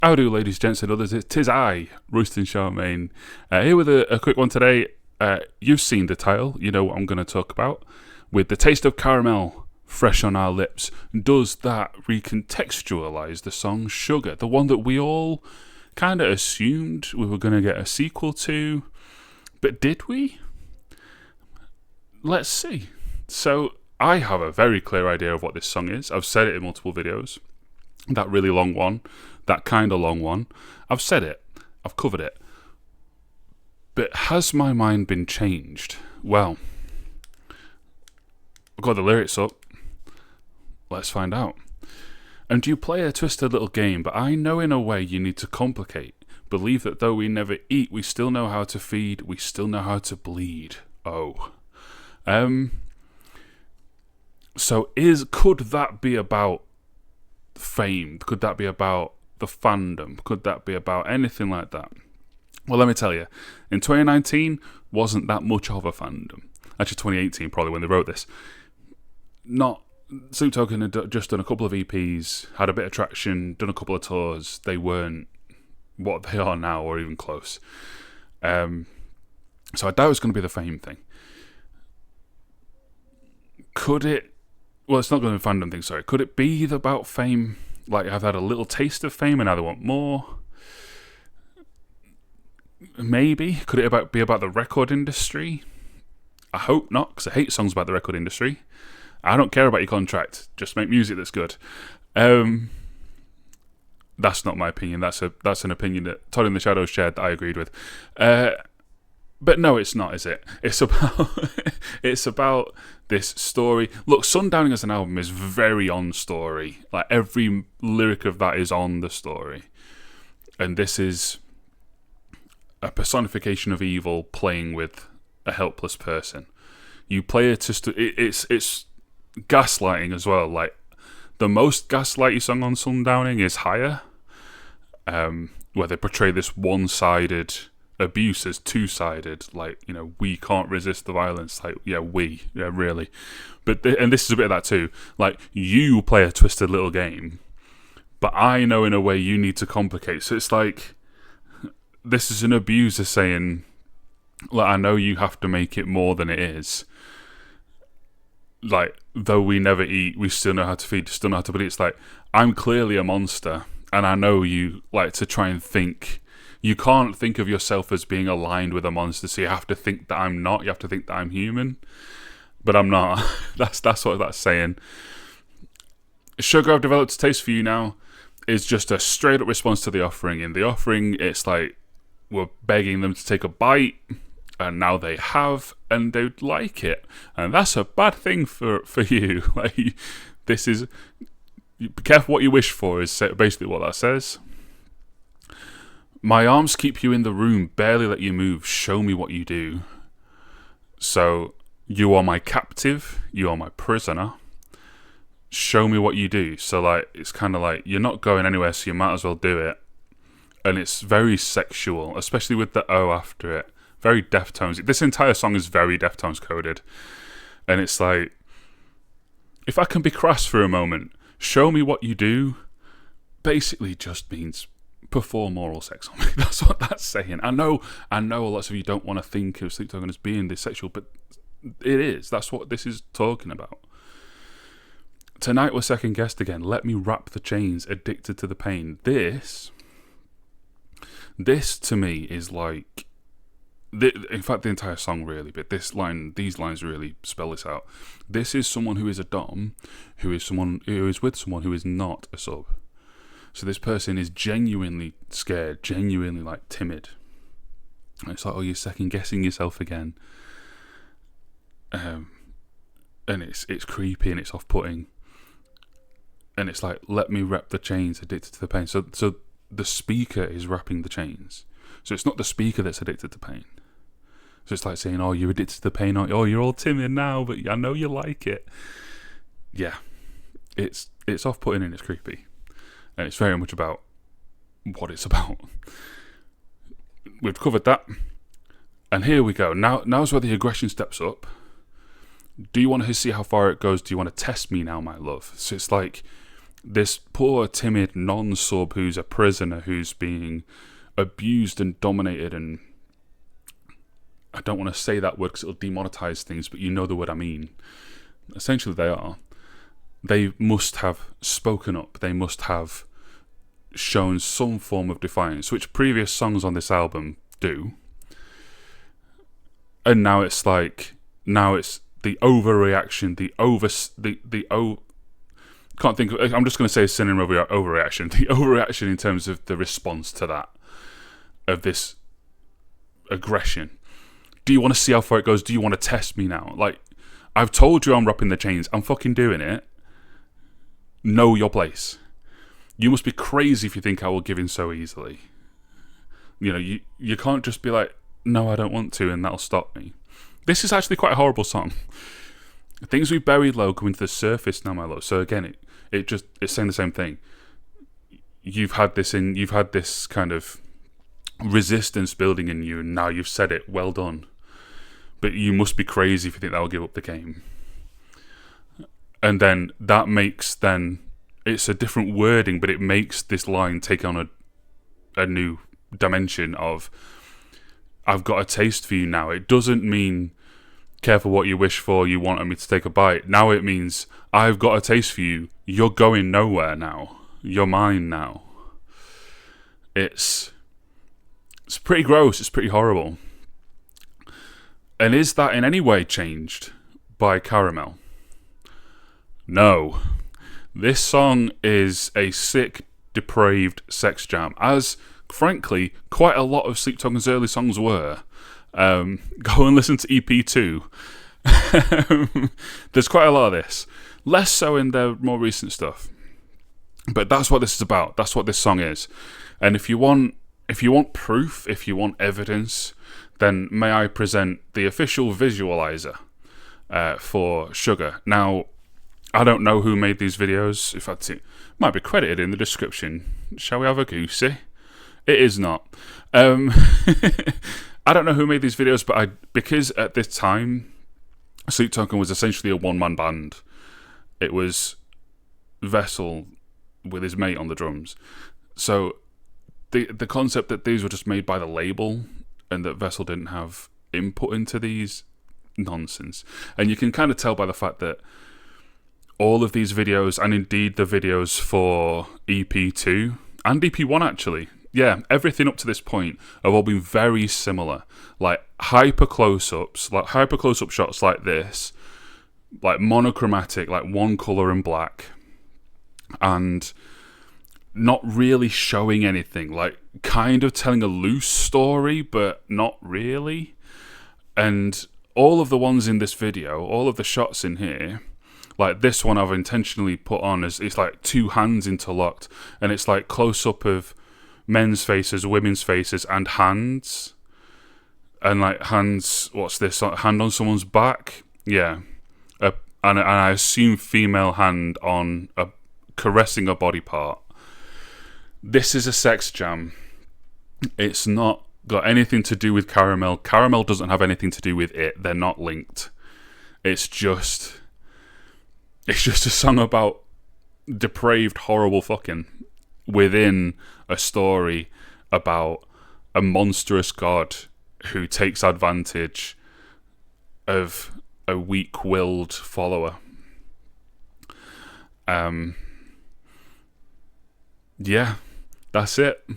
How do, ladies, gents, and others? Tis I, Royston Charmaine, here with a quick one today. You've seen the title, you know what I'm going to talk about. With the taste of caramel fresh on our lips, does that recontextualise the song Sugar? The one that we all kind of assumed we were going to get a sequel to, but did we? Let's see. So, I have a very clear idea of what this song is. I've said it in multiple videos. That really long one, that kind of long one. I've said it. I've covered it. But has my mind been changed? Well, I've got the lyrics up. Let's find out. And you play a twisted little game, but I know in a way you need to complicate. Believe that though we never eat, we still know how to feed, we still know how to bleed. Oh. So could that be about fame? Could that be about the fandom? Could that be about anything like that? Well, let me tell you, in 2019 wasn't that much of a fandom. Actually, 2018 probably when they wrote this. Not Sleep Token had just done a couple of EPs, had a bit of traction, done a couple of tours. They weren't what they are now, or even close. So I doubt it's going to be the fame thing. Could it? Well, it's not going to be a fandom thing. Sorry. Could it be about fame? Like, I've had a little taste of fame and now they want more. Maybe. Could it be about the record industry? I hope not, because I hate songs about the record industry. I don't care about your contract. Just make music that's good. That's not my opinion. That's an opinion that Todd in the Shadows shared that I agreed with. But no, it's not, is it? It's about this story. Look, Sundowning as an album is very on story. Like, every lyric of that is on the story. And this is a personification of evil playing with a helpless person. You play it to... It's gaslighting as well. Like, the most gaslighty song on Sundowning is Higher, where they portray this one-sided abuse as two-sided. Like, you know, we can't resist the violence. Like, yeah, really. But and this is a bit of that too. Like, you play a twisted little game, but I know in a way you need to complicate. So it's like, this is an abuser saying, like, I know you have to make it more than it is. Like, though we never eat, we still know how to feed, still know how to bleed. It's like, I'm clearly a monster, and I know you like to try and think. You can't think of yourself as being aligned with a monster, so you have to think that I'm not. You have to think that I'm human, but I'm not. That's what that's saying. Sugar, I've developed a taste for you now is just a straight up response to the offering. In the offering, it's like we're begging them to take a bite, and now they have, and they'd like it, and that's a bad thing for you. Like, this is, be careful what you wish for, is basically what that says. My arms keep you in the room, barely let you move, show me what you do. So, you are my captive, you are my prisoner, show me what you do. So, like, it's kind of like, you're not going anywhere, so you might as well do it. And it's very sexual, especially with the O after it. Very Deftones. This entire song is very Deftones coded. And it's like, if I can be crass for a moment, show me what you do, basically just means perform oral sex on me. That's what that's saying. I know lots of you don't want to think of Sleep Token as being this sexual, but it is. That's what this is talking about. Tonight we're second guessed again. Let me wrap the chains, addicted to the pain. This to me is like, in fact, the entire song really, but these lines really spell this out. This is someone who is a dom, who is with someone who is not a sub. So this person is genuinely scared, genuinely like timid. And it's like, oh, you're second guessing yourself again, and it's creepy and it's off putting. And it's like, let me wrap the chains, addicted to the pain. So the speaker is wrapping the chains. So it's not the speaker that's addicted to pain. So it's like saying, oh, you're addicted to the pain, aren't you? Oh, you're all timid now, but I know you like it. Yeah, it's off-putting and it's creepy. And it's very much about what it's about. We've covered that. And here we go. Now's where the aggression steps up. Do you want to see how far it goes? Do you want to test me now, my love? So it's like, this poor, timid non-sub who's a prisoner who's being abused and dominated, and I don't want to say that word because it'll demonetize things, but you know the word I mean. Essentially, they are. They must have spoken up. They must have shown some form of defiance, which previous songs on this album do. And now it's the overreaction, can't think of, I'm just going to say a synonym of overreaction. The overreaction in terms of the response to that, of this aggression. Do you want to see how far it goes? Do you want to test me now? Like, I've told you I'm dropping the chains. I'm fucking doing it. Know your place. You must be crazy if you think I will give in so easily. You know, you can't just be like, no, I don't want to, and that'll stop me. This is actually quite a horrible song. Things we buried low coming to the surface now, my love. So again, it's saying the same thing. You've had this kind of resistance building in you, and now you've said it. Well done. But you must be crazy if you think that will give up the game. And then that makes it's a different wording, but it makes this line take on a new dimension of, I've got a taste for you now. It doesn't mean careful what you wish for, you wanted me to take a bite. Now it means I've got a taste for you. You're going nowhere now. You're mine now. It's pretty gross. It's pretty horrible. And is that in any way changed by Caramel? No. This song is a sick, depraved sex jam, as frankly quite a lot of Sleep Token's early songs were. Go and listen to EP2. There's quite a lot of this. Less so in their more recent stuff. But that's what this is about. That's what this song is. And if you want proof, if you want evidence, then may I present the official visualizer for Sugar. Now, I don't know who made these videos. In fact, it might be credited in the description. Shall we have a goosey? It is not. I don't know who made these videos, but because at this time, Sleep Token was essentially a one-man band. It was Vessel with his mate on the drums. So the concept that these were just made by the label and that Vessel didn't have input into these, nonsense. And you can kind of tell by the fact that all of these videos, and indeed the videos for EP2 and EP1 actually, yeah, everything up to this point have all been very similar. Like hyper close-ups, like hyper close-up shots like this, like monochromatic, like one colour and black, and not really showing anything, like kind of telling a loose story, but not really. And all of the ones in this video, all of the shots in here, like this one I've intentionally put on as it's like two hands interlocked, and it's like close-up of men's faces, women's faces, and hands. And like hands, what's this? Hand on someone's back? Yeah. And I assume female hand on caressing a body part. This is a sex jam. It's not got anything to do with Caramel. Caramel doesn't have anything to do with it. They're not linked. It's just a song about depraved, horrible fucking within a story about a monstrous god who takes advantage of a weak-willed follower. Yeah, that's it.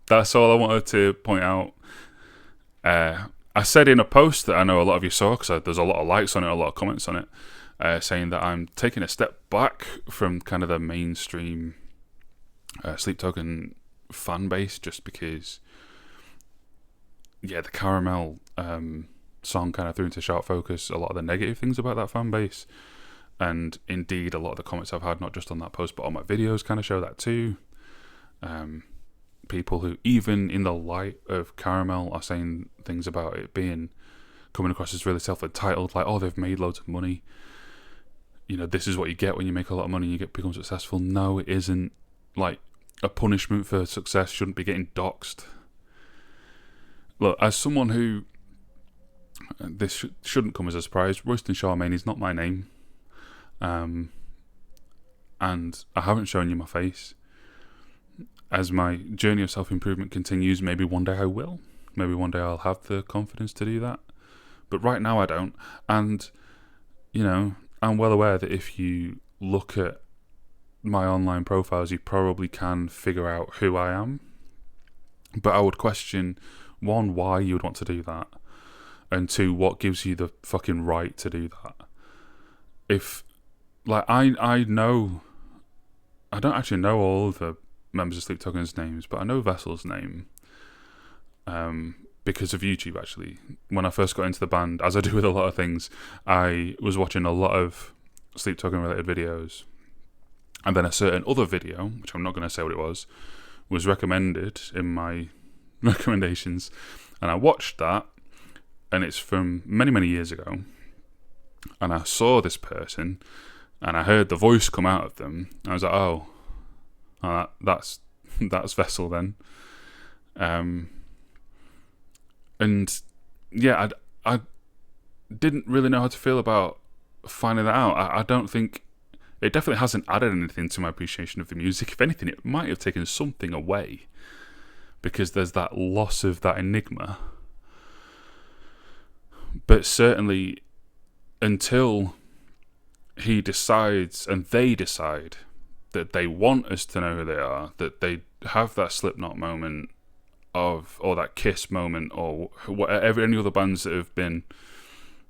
That's all I wanted to point out. I said in a post that I know a lot of you saw, because there's a lot of likes on it, a lot of comments on it, saying that I'm taking a step back from kind of the mainstream Sleep Token fan base, just because, yeah, the Caramel song kind of threw into sharp focus a lot of the negative things about that fan base. And indeed, a lot of the comments I've had, not just on that post, but on my videos, kind of show that too. People who, even in the light of Caramel, are saying things about it coming across as really self-entitled, like, oh, they've made loads of money. You know, this is what you get when you make a lot of money and you become successful. No, it isn't. Like, a punishment for success shouldn't be getting doxed. Look, as someone who, this shouldn't come as a surprise, Royston Charmaine is not my name. and I haven't shown you my face. As my journey of self-improvement continues, maybe one day I will. Maybe one day I'll have the confidence to do that. But right now I don't. And, you know, I'm well aware that if you look at my online profiles, you probably can figure out who I am. But I would question, one, why you would want to do that, and two, what gives you the fucking right to do that. If, like, I know, I don't actually know all of the members of Sleep Token's names, but I know Vessel's name, because of YouTube, actually. When I first got into the band, as I do with a lot of things, I was watching a lot of Sleep Token related videos, and then a certain other video, which I'm not going to say what it was recommended in my recommendations, and I watched that, and it's from many, many years ago, and I saw this person, and I heard the voice come out of them, and I was like, oh, that's Vessel then. And yeah, I didn't really know how to feel about finding that out. I don't think it definitely hasn't added anything to my appreciation of the music. If anything, it might have taken something away, because there's that loss of that enigma. But certainly, until he decides and they decide that they want us to know who they are, that they have that Slipknot moment or that Kiss moment, or whatever, any other bands that have been,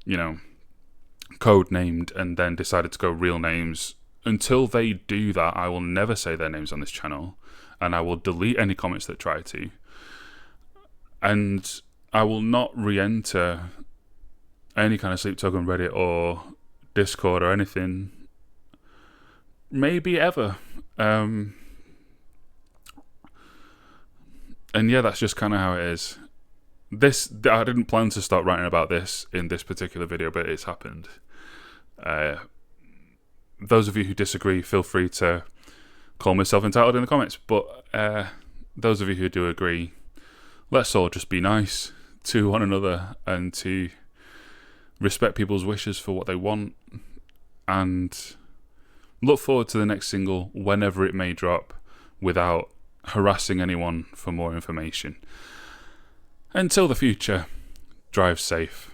you know, code named and then decided to go real names. Until they do that, I will never say their names on this channel, and I will delete any comments that try to, and I will not re-enter any kind of Sleep Token Reddit or Discord or anything, maybe ever. And yeah, that's just kind of how it is. I didn't plan to start writing about this in this particular video, but it's happened. Those of you who disagree, feel free to call me self-entitled in the comments. But those of you who do agree, let's all just be nice to one another and to respect people's wishes for what they want, and look forward to the next single whenever it may drop, without harassing anyone for more information. Until the future, drive safe.